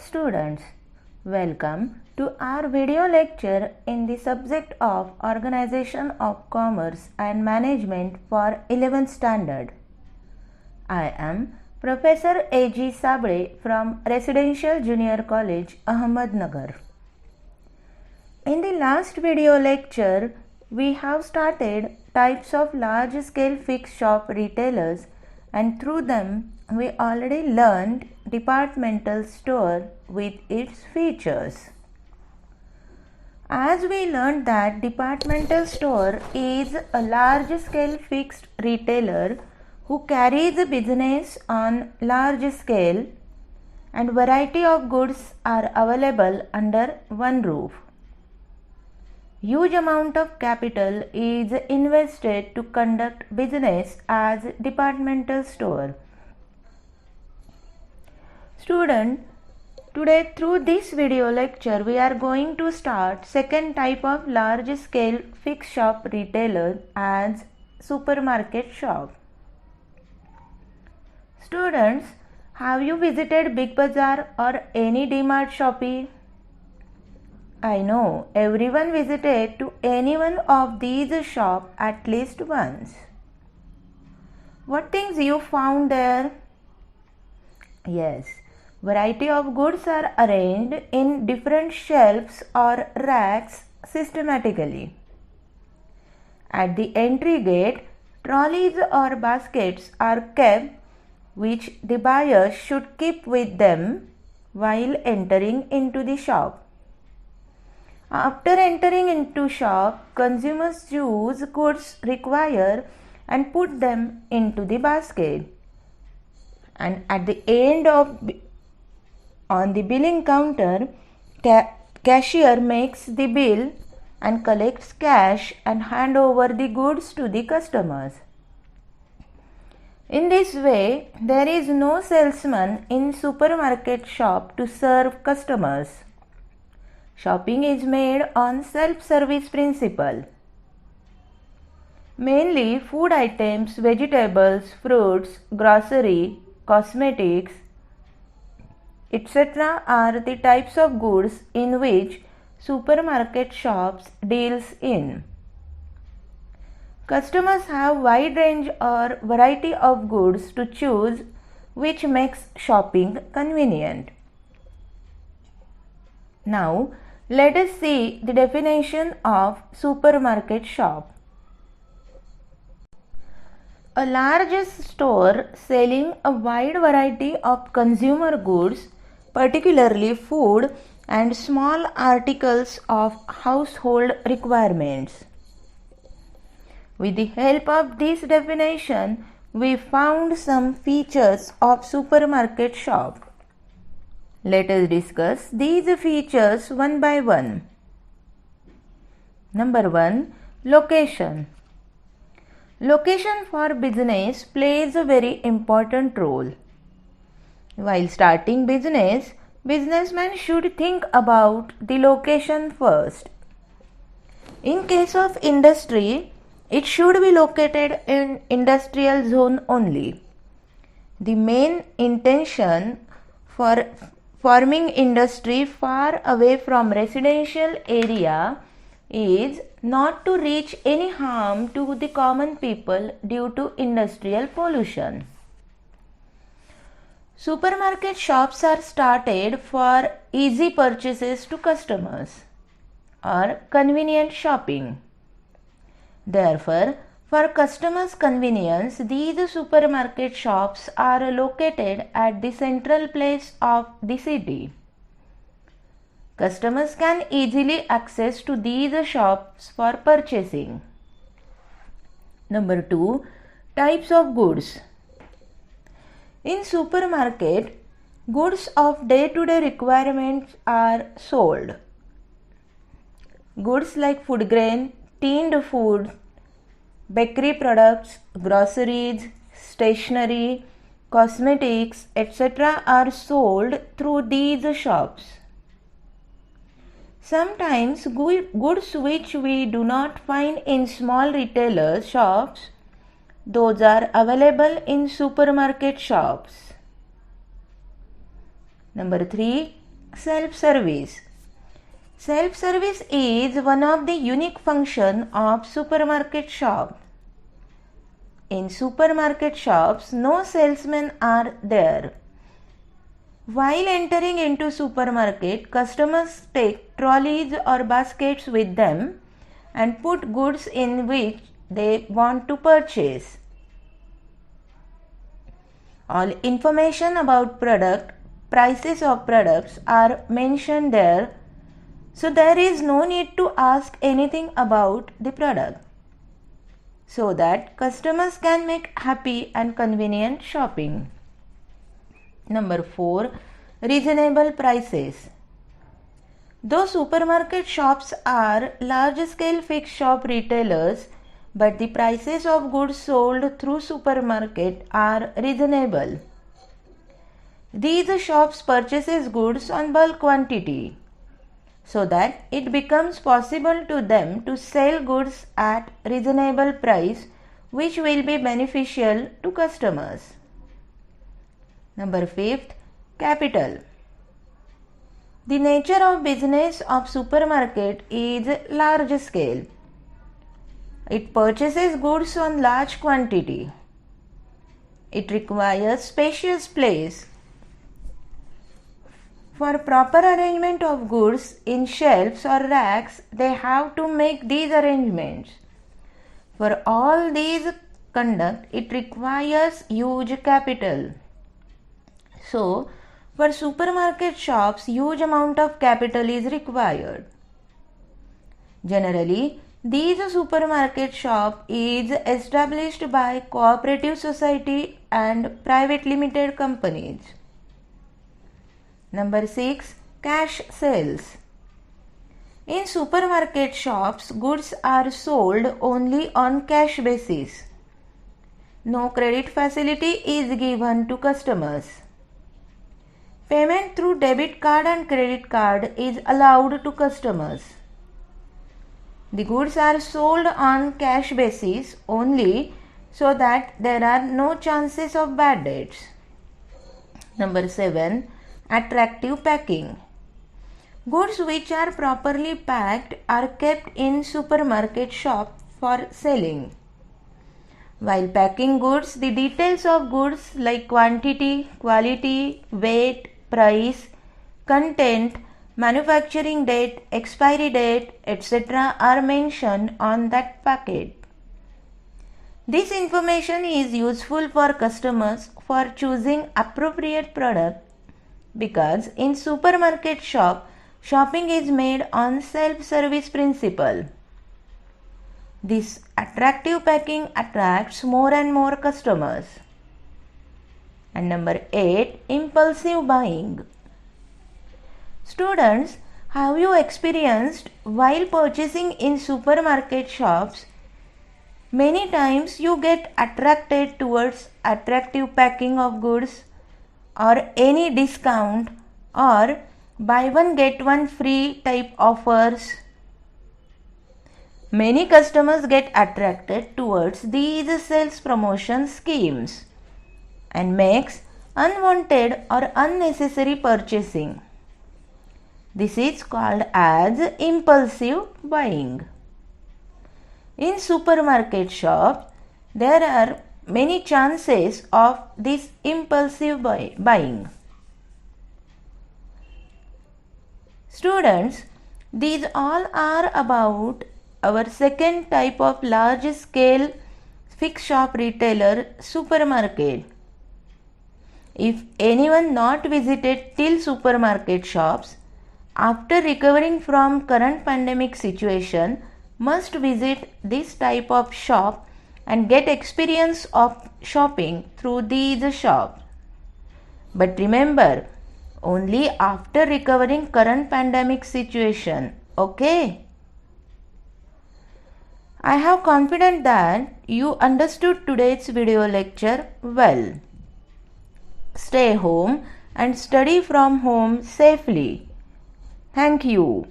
students, welcome to our video lecture in the subject of Organization of Commerce and Management for 11th Standard. I am Professor A.G. Sabre from Residential Junior College, Ahmednagar. In the last video lecture, we have started types of large-scale fixed shop retailers, and through them we already learned departmental store with its features. As we learned that departmental store is a large-scale fixed retailer who carries a business on large scale and variety of goods are available under one roof. Huge amount of capital is invested to conduct business as departmental store. Student, today through this video lecture we are going to start second type of large scale fixed shop retailer as supermarket shop. Students, have you visited Big Bazaar or any DMart Shopee? I know everyone visited to any one of these shops at least once. What things you found there? Yes, variety of goods are arranged in different shelves or racks systematically. At the entry gate, trolleys or baskets are kept which the buyers should keep with them while entering into the shop. After entering into shop, consumers choose goods required and put them into the basket. And at the end on the billing counter, cashier makes the bill and collects cash and hand over the goods to the customers. In this way, there is no salesman in supermarket shop to serve customers. Shopping is made on self-service principle. Mainly food items, vegetables, fruits, grocery, cosmetics, etc. are the types of goods in which supermarket shops deals in. Customers have wide range or variety of goods to choose, which makes shopping convenient. Now, let us see the definition of supermarket shop. A large store selling a wide variety of consumer goods, particularly food and small articles of household requirements. With the help of this definition, we found some features of supermarket shop. Let us discuss these features one by one. Number 1. Location. Location for business plays a very important role. While starting business, businessmen should think about the location first. In case of industry, it should be located in industrial zone only. The main intention for forming industry far away from residential area is not to reach any harm to the common people due to industrial pollution. Supermarket shops are started for easy purchases to customers or convenient shopping. Therefore, for customers' convenience, these supermarket shops are located at the central place of the city. Customers can easily access to these shops for purchasing. Number 2. Types of goods. In supermarket, goods of day-to-day requirements are sold. Goods like food grain, tinned food, bakery products, groceries, stationery, cosmetics, etc. are sold through these shops. Sometimes goods which we do not find in small retailers shops, those are available in supermarket shops. Number 3. Self-service. Self-service is one of the unique functions of supermarket shop. In supermarket shops, no salesmen are there. While entering into supermarket, customers take trolleys or baskets with them and put goods in which they want to purchase. All information about product, prices of products are mentioned there, so there is no need to ask anything about the product, so that customers can make happy and convenient shopping. Number 4. Reasonable prices. Though supermarket shops are large-scale fixed shop retailers, but the prices of goods sold through supermarket are reasonable. These shops purchases goods on bulk quantity, so that it becomes possible to them to sell goods at reasonable price, which will be beneficial to customers. Number 5. Capital. The nature of business of supermarket is large scale. It purchases goods on large quantity. It requires spacious place. For proper arrangement of goods in shelves or racks, they have to make these arrangements. For all these conduct, it requires huge capital. So, for supermarket shops, huge amount of capital is required. Generally, these supermarket shop is established by cooperative society and private limited companies. Number 6. Cash sales. In supermarket shops, goods are sold only on cash basis. No credit facility is given to customers. Payment through debit card and credit card is allowed to customers. The goods are sold on cash basis only, so that there are no chances of bad debts. Number 7. Attractive packing. Goods which are properly packed are kept in supermarket shop for selling. While packing goods, the details of goods like quantity, quality, weight, price, content, manufacturing date, expiry date, etc. are mentioned on that packet. This information is useful for customers for choosing appropriate product, because in supermarket shop, shopping is made on self-service principle. This attractive packing attracts more and more customers. And number 8. Impulsive buying. Students, have you experienced while purchasing in supermarket shops, many times you get attracted towards attractive packing of goods or any discount or buy one get one free type offers? Many customers get attracted towards these sales promotion schemes and makes unwanted or unnecessary purchasing. This is called as impulsive buying. In supermarket shop, there are many chances of this impulsive buying. Students, these all are about our second type of large scale fixed shop retailer, supermarket. If anyone not visited till supermarket shops, after recovering from current pandemic situation, must visit this type of shop and get experience of shopping through these shops. But remember, only after recovering current pandemic situation, okay? I have confidence that you understood today's video lecture well. Stay home and study from home safely. Thank you.